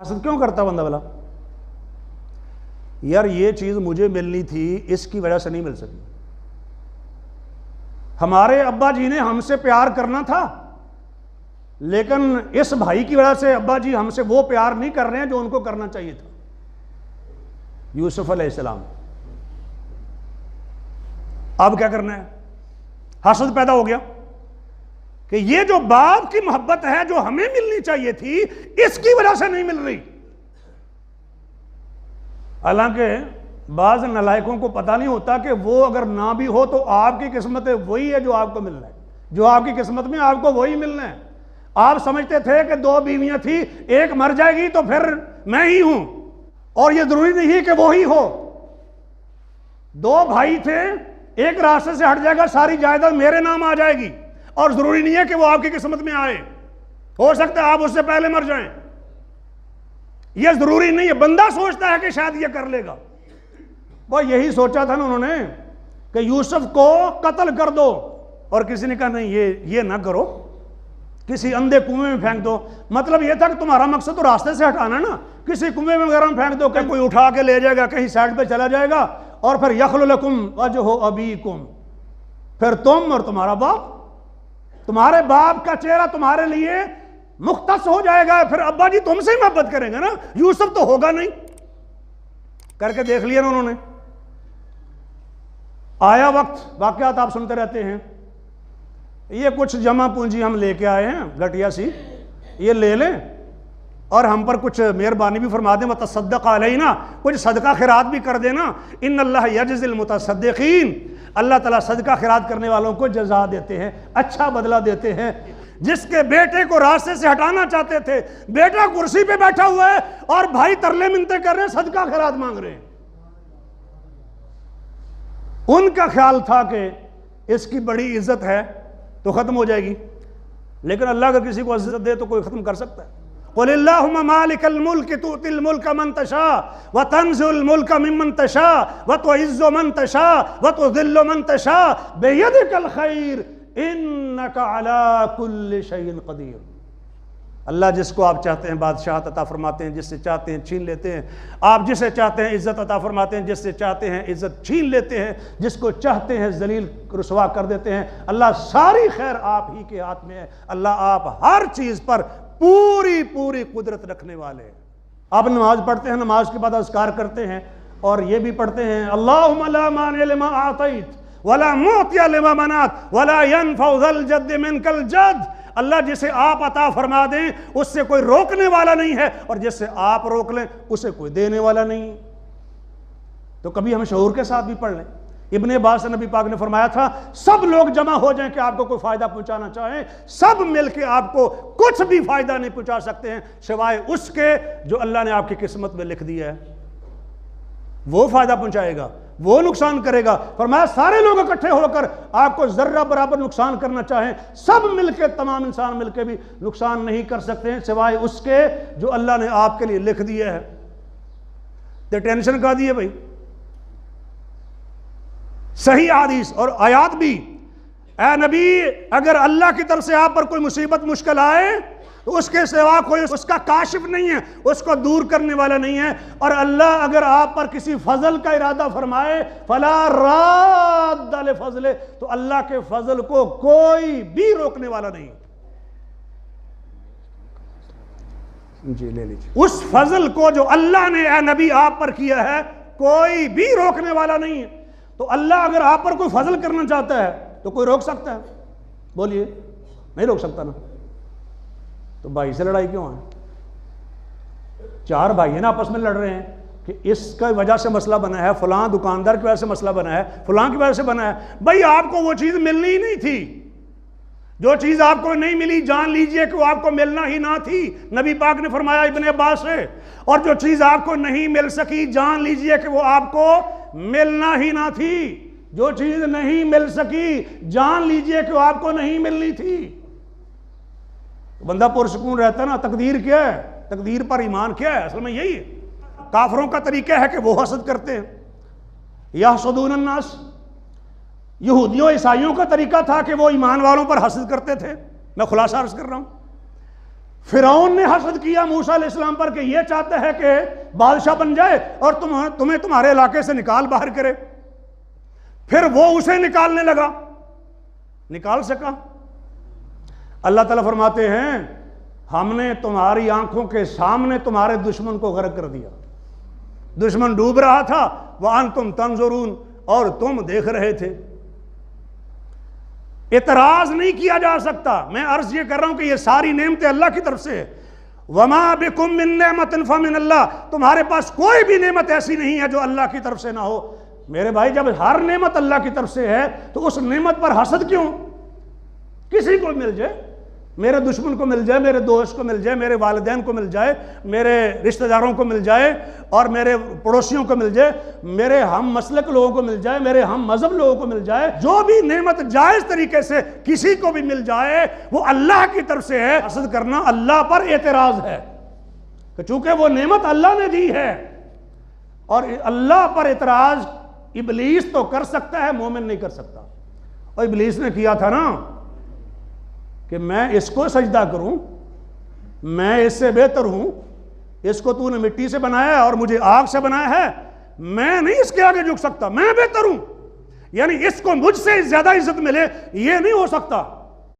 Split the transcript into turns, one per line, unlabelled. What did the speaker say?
حسد کیوں کرتا بندہ بلا؟ یار یہ چیز مجھے ملنی تھی، اس کی وجہ سے نہیں مل سکی۔ ہمارے ابا جی نے ہم سے پیار کرنا تھا، لیکن اس بھائی کی وجہ سے ابا جی ہم سے وہ پیار نہیں کر رہے ہیں جو ان کو کرنا چاہیے تھا۔ یوسف علیہ السلام۔ اب کیا کرنا ہے؟ حسد پیدا ہو گیا کہ یہ جو باپ کی محبت ہے جو ہمیں ملنی چاہیے تھی، اس کی وجہ سے نہیں مل رہی۔ حالانکہ بعض نالائقوں کو پتہ نہیں ہوتا کہ وہ اگر نہ بھی ہو تو آپ کی قسمت وہی ہے جو آپ کو ملنا ہے، جو آپ کی قسمت میں آپ کو وہی ملنا ہے۔ آپ سمجھتے تھے کہ 2 بیویاں تھی، ایک مر جائے گی تو پھر میں ہی ہوں، اور یہ ضروری نہیں کہ وہی ہو۔ 2 بھائی تھے، ایک راستے سے ہٹ جائے گا، ساری جائیداد میرے نام آ جائے گی، اور ضروری نہیں ہے کہ وہ آپ کی قسمت میں آئے، ہو سکتا ہے آپ اس سے پہلے مر جائیں، یہ ضروری نہیں ہے۔ بندہ سوچتا ہے کہ شاید یہ کر لے گا۔ وہ یہی سوچا تھا نا انہوں نے کہ یوسف کو قتل کر دو، اور کسی نے کہا نہیں یہ نہ کرو، کسی اندھے کنویں میں پھینک دو۔ مطلب یہ تھا کہ تمہارا مقصد تو راستے سے ہٹانا نا، کسی کنویں میں وغیرہ میں پھینک دو کہ کوئی اٹھا کے لے جائے گا، کہیں سائڈ پہ چلا جائے گا، اور پھر یخل لکم وجہ ابیکم، پھر تم اور تمہارا باپ، تمہارے باپ کا چہرہ تمہارے لیے مختص ہو جائے گا، پھر ابا جی تم سے ہی محبت کریں گے نا، یوسف تو ہوگا نہیں۔ کر کے دیکھ لیا نا انہوں نے۔ آیا وقت، واقعات آپ سنتے رہتے ہیں، یہ کچھ جمع پونجی ہم لے کے آئے ہیں گھٹیا سی، یہ لے لیں اور ہم پر کچھ مہربانی بھی فرما دیں، وتصدق علینا، کچھ صدقہ خیرات بھی کر دینا۔ ان اللہ یجزی المتصدقین، اللہ تعالیٰ صدقہ خیرات کرنے والوں کو جزا دیتے ہیں، اچھا بدلہ دیتے ہیں۔ جس کے بیٹے کو راستے سے ہٹانا چاہتے تھے، بیٹا کرسی پہ بیٹھا ہوا ہے اور بھائی ترلے منتیں کر رہے ہیں، صدقہ خیرات مانگ رہے ہیں۔ ان کا خیال تھا کہ اس کی بڑی عزت ہے تو ختم ہو جائے گی، لیکن اللہ اگر کسی کو عزت دے تو کوئی ختم کر سکتا ہے۔ قل اللہم مالک الملک تؤتی الملک من تشاء وتنزع الملک ممن تشاء وتعز من تشاء وتذل من تشاء بیدک الخیر انک علی کل شیء قدیر۔ اللہ جس کو آپ چاہتے ہیں بادشاہت عطا فرماتے ہیں، جس سے چاہتے ہیں چھین لیتے ہیں۔ آپ جسے چاہتے ہیں عزت عطا فرماتے ہیں، جس سے چاہتے ہیں عزت چھین لیتے ہیں، جس کو چاہتے ہیں ذلیل رسوا کر دیتے ہیں۔ اللہ ساری خیر آپ ہی کے ہاتھ میں ہے، اللہ آپ ہر چیز پر پوری پوری قدرت رکھنے والے ہیں۔ آپ نماز پڑھتے ہیں، نماز کے بعد اذکار کرتے ہیں، اور یہ بھی پڑھتے ہیں اللہم لا مانع لما اعطیت ولا معطی لما منعت ولا ينفع ذا الجد منک الجد۔ اللہ جسے آپ عطا فرما دیں اس سے کوئی روکنے والا نہیں ہے، اور جس سے آپ روک لیں اسے کوئی دینے والا نہیں۔ تو کبھی ہم شعور کے ساتھ بھی پڑھ لیں۔ ابن عباس سے نبی پاک نے فرمایا تھا سب لوگ جمع ہو جائیں کہ آپ کو کوئی فائدہ پہنچانا چاہیں، سب مل کے آپ کو کچھ بھی فائدہ نہیں پہنچا سکتے ہیں سوائے اس کے جو اللہ نے آپ کی قسمت میں لکھ دیا ہے۔ وہ فائدہ پہنچائے گا، وہ نقصان کرے گا۔ فرمایا سارے لوگ اکٹھے ہو کر آپ کو ذرہ برابر نقصان کرنا چاہیں، سب مل کے، تمام انسان مل کے بھی نقصان نہیں کر سکتے ہیں سوائے اس کے جو اللہ نے آپ کے لیے لکھ دیا ہے۔ تو ٹینشن کا دیے بھائی۔ صحیح حدیث اور آیات بھی، اے نبی اگر اللہ کی طرف سے آپ پر کوئی مصیبت مشکل آئے تو اس کے سوا کوئی اس کا کاشف نہیں ہے، اس کو دور کرنے والا نہیں ہے، اور اللہ اگر آپ پر کسی فضل کا ارادہ فرمائے فلا راد لفضلہ، تو اللہ کے فضل کو کوئی بھی روکنے والا نہیں۔ جی لے لیجیے۔ اس فضل کو جو اللہ نے اے نبی آپ پر کیا ہے کوئی بھی روکنے والا نہیں ہے۔ تو اللہ اگر آپ پر کوئی فضل کرنا چاہتا ہے تو کوئی روک سکتا ہے؟ بولیے، نہیں روک سکتا نا۔ تو بھائی سے لڑائی کیوں ہے؟ 4 بھائی ہیں نا آپس میں لڑ رہے ہیں کہ اس کا وجہ سے مسئلہ بنا ہے، فلاں دکاندار کی وجہ سے مسئلہ بنا ہے، فلاں کی وجہ سے بنا ہے۔ بھائی آپ کو وہ چیز ملنی ہی نہیں تھی، جو چیز آپ کو نہیں ملی جان لیجئے کہ وہ آپ کو ملنا ہی نہ تھی، نبی پاک نے فرمایا ابن عباس سے۔ اور جو چیز آپ کو نہیں مل سکی جان لیجئے کہ وہ آپ کو ملنا ہی نہ تھی، جو چیز نہیں مل سکی جان لیجئے کہ وہ آپ کو نہیں ملنی تھی۔ بندہ پرسکون رہتا ہے نا۔ تقدیر کیا ہے؟ تقدیر پر ایمان کیا ہے؟ اصل میں یہی ہے۔ کافروں کا طریقہ ہے کہ وہ حسد کرتے ہیں، یحسدون الناس۔ یہودیوں عیسائیوں کا طریقہ تھا کہ وہ ایمان والوں پر حسد کرتے تھے۔ میں خلاصہ عرض کر رہا ہوں، فرعون نے حسد کیا موسیٰ علیہ السلام پر کہ یہ چاہتا ہے کہ بادشاہ بن جائے اور تمہیں تمہارے علاقے سے نکال باہر کرے. پھر وہ اسے نکالنے لگا, نکال سکا؟ اللہ تعالیٰ فرماتے ہیں ہم نے تمہاری آنکھوں کے سامنے تمہارے دشمن کو غرق کر دیا. دشمن ڈوب رہا تھا وَأَنْتُمْ تَنْظُرُونَ, اور تم دیکھ رہے تھے. اعتراض نہیں کیا جا سکتا. میں عرض یہ کر رہا ہوں کہ یہ ساری نعمتیں اللہ کی طرف سے ہے. وَمَا بِكُم مِّن نِعْمَةٍ فَمِنَ اللَّهِ, تمہارے پاس کوئی بھی نعمت ایسی نہیں ہے جو اللہ کی طرف سے نہ ہو. میرے بھائی جب ہر نعمت اللہ کی طرف سے ہے تو اس نعمت پر حسد کیوں؟ کسی کو مل جائے, میرے دشمن کو مل جائے, میرے دوست کو مل جائے, میرے والدین کو مل جائے, میرے رشتہ داروں کو مل جائے, اور میرے پڑوسیوں کو مل جائے, میرے ہم مسلک لوگوں کو مل جائے, میرے ہم مذہب لوگوں کو مل جائے, جو بھی نعمت جائز طریقے سے کسی کو بھی مل جائے وہ اللہ کی طرف سے ہے. حسد کرنا اللہ پر اعتراض ہے کہ چونکہ وہ نعمت اللہ نے دی ہے, اور اللہ پر اعتراض ابلیس تو کر سکتا ہے, مومن نہیں کر سکتا. اور ابلیس نے کیا تھا نا کہ میں اس کو سجدہ کروں, میں اس سے بہتر ہوں, اس کو تو نے مٹی سے بنایا ہے اور مجھے آگ سے بنایا ہے, میں نہیں اس کے آگے جھک سکتا, میں بہتر ہوں, یعنی اس کو مجھ سے زیادہ عزت ملے یہ نہیں ہو سکتا.